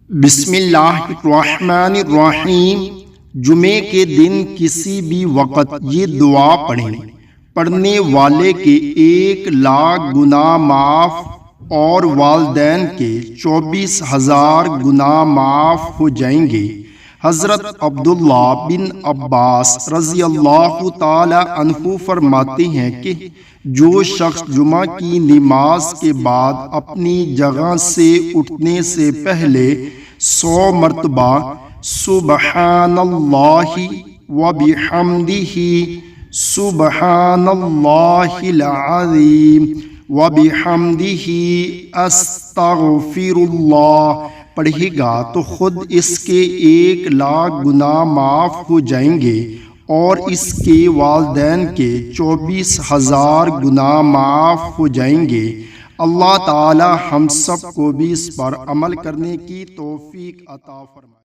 بسم اللہ الرحمن الرحیم۔ جمعے کے دن کسی بھی وقت یہ دعا پڑھیں، پڑھنے والے کے 1,00,000 گناہ معاف اور والدین کے 24,000 گناہ معاف ہو جائیں گے۔ حضرت عبداللہ بن عباس رضی اللہ تعالی عنہ فرماتے ہیں کہ جو شخص جمعہ کی نماز کے بعد اپنی جگہ سے اٹھنے سے پہلے 100 مرتبہ سبحان اللہ و بحمدہ سبحان اللہ العظیم و بحمدہ استغفر اللہ پڑھے گا تو خود اس کے 1,00,000 گناہ معاف ہو جائیں گے اور اس کے والدین کے 24,000 گناہ معاف ہو جائیں گے۔ اللہ تعالی ہم سب کو بھی اس پر عمل کرنے کی توفیق عطا فرمائے۔